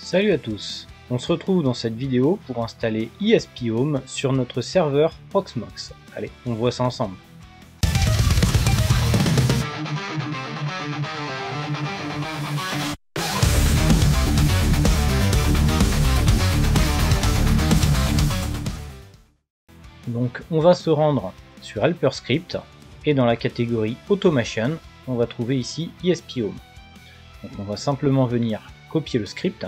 Salut à tous, on se retrouve dans cette vidéo pour installer ESP-Home sur notre serveur Proxmox. Allez, on voit ça ensemble. Donc on va se rendre sur Helper Script et dans la catégorie Automation, on va trouver ici ESP-Home. Donc on va simplement venir copier le script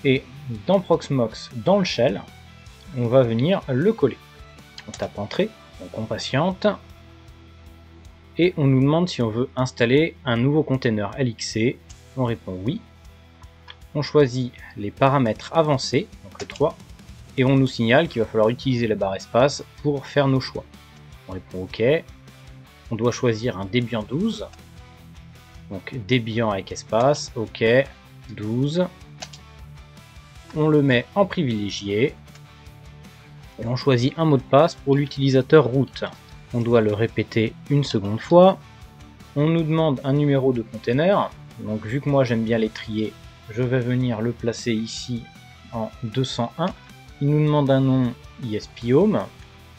et dans Proxmox, dans le shell, on va venir le coller. On tape entrée, donc on patiente et on nous demande si on veut installer un nouveau container LXC. On répond oui. On choisit les paramètres avancés, donc le 3, et on nous signale qu'il va falloir utiliser la barre espace pour faire nos choix. On répond OK. On doit choisir un Debian 12. Donc Debian avec espace, OK, 12. On le met en privilégié. Et on choisit un mot de passe pour l'utilisateur root. On doit le répéter une seconde fois. On nous demande un numéro de container. Donc vu que moi j'aime bien les trier, je vais venir le placer ici en 201. Il nous demande un nom ESP-Home.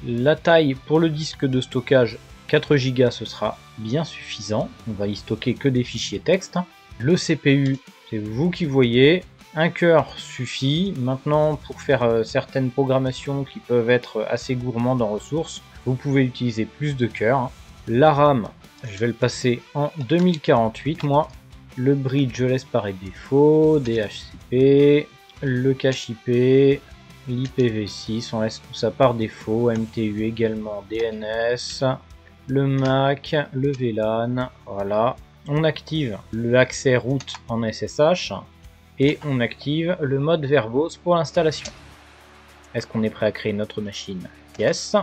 La taille pour le disque de stockage 4 Go, ce sera bien suffisant. On va y stocker que des fichiers texte. Le CPU, c'est vous qui voyez. Un cœur suffit. Maintenant, pour faire certaines programmations qui peuvent être assez gourmandes en ressources, vous pouvez utiliser plus de cœurs. La RAM, je vais le passer en 2048 moi. Le bridge, je laisse par défaut. DHCP, le cache IP, l'IPv6, on laisse tout ça par défaut. MTU également, DNS, le MAC, le VLAN, voilà. On active l'accès route en SSH. Et on active le mode verbose pour l'installation. Est-ce qu'on est prêt à créer notre machine? Yes.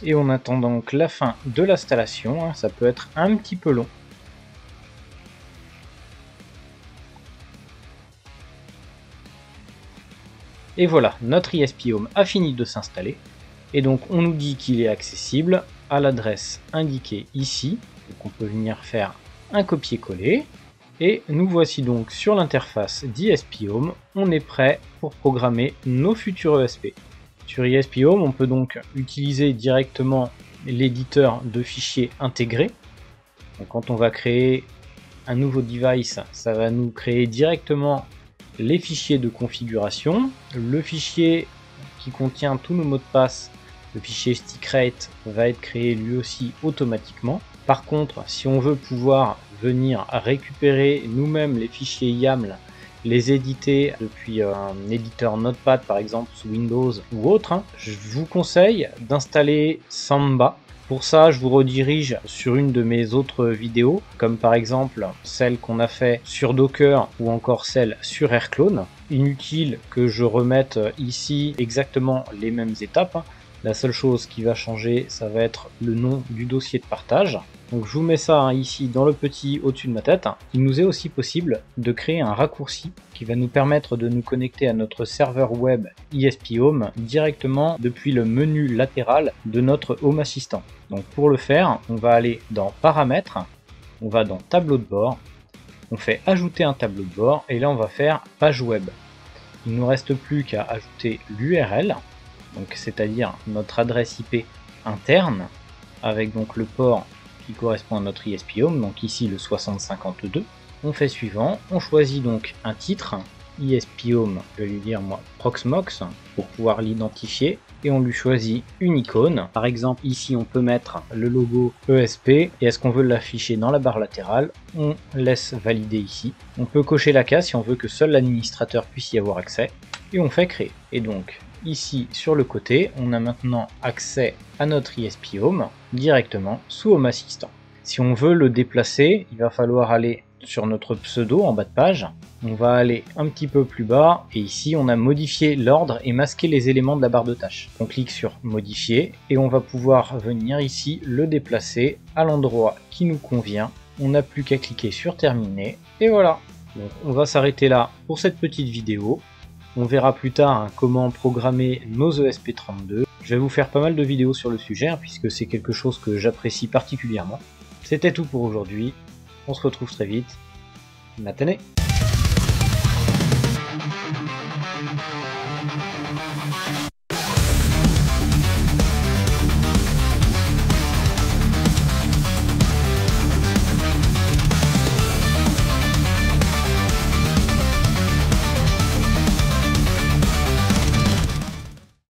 Et on attend donc la fin de l'installation. Ça peut être un petit peu long. Et voilà, notre ESP-Home a fini de s'installer. Et donc on nous dit qu'il est accessible à l'adresse indiquée ici. Donc on peut venir faire un copier-coller et nous voici donc sur l'interface d'ESP-Home. On est prêt pour programmer nos futurs ESP. Sur ESP-Home, on peut donc utiliser directement l'éditeur de fichiers intégré. Donc quand on va créer un nouveau device, ça va nous créer directement les fichiers de configuration. Le fichier qui contient tous nos mots de passe, le fichier stickrate, va être créé lui aussi automatiquement. Par contre, si on veut pouvoir venir récupérer nous-mêmes les fichiers YAML, les éditer depuis un éditeur Notepad par exemple sous Windows ou autre, je vous conseille d'installer Samba. Pour ça, je vous redirige sur une de mes autres vidéos, comme par exemple celle qu'on a fait sur Docker ou encore celle sur Airclone. Inutile que je remette ici exactement les mêmes étapes. La seule chose qui va changer, ça va être le nom du dossier de partage. Donc je vous mets ça ici dans le petit au-dessus de ma tête. Il nous est aussi possible de créer un raccourci qui va nous permettre de nous connecter à notre serveur web ESP-Home directement depuis le menu latéral de notre Home Assistant. Donc pour le faire, on va aller dans Paramètres, on va dans Tableau de bord, on fait Ajouter un tableau de bord et là on va faire Page web. Il ne nous reste plus qu'à ajouter l'URL. Donc c'est-à-dire notre adresse IP interne avec donc le port qui correspond à notre ESP-Home, donc ici le 6052. On fait suivant, on choisit donc un titre, ESP-Home, je vais lui dire moi Proxmox pour pouvoir l'identifier et on lui choisit une icône. Par exemple ici on peut mettre le logo ESP et est-ce qu'on veut l'afficher dans la barre latérale, on laisse valider ici. On peut cocher la case si on veut que seul l'administrateur puisse y avoir accès et on fait créer. Et donc ici sur le côté, on a maintenant accès à notre ESP-Home directement sous Home Assistant. Si on veut le déplacer, il va falloir aller sur notre pseudo en bas de page. On va aller un petit peu plus bas et ici on a modifié l'ordre et masqué les éléments de la barre de tâches. On clique sur modifier et on va pouvoir venir ici le déplacer à l'endroit qui nous convient. On n'a plus qu'à cliquer sur terminer et voilà. Donc on va s'arrêter là pour cette petite vidéo. On verra plus tard comment programmer nos ESP32. Je vais vous faire pas mal de vidéos sur le sujet puisque c'est quelque chose que j'apprécie particulièrement. C'était tout pour aujourd'hui. On se retrouve très vite. Matinée.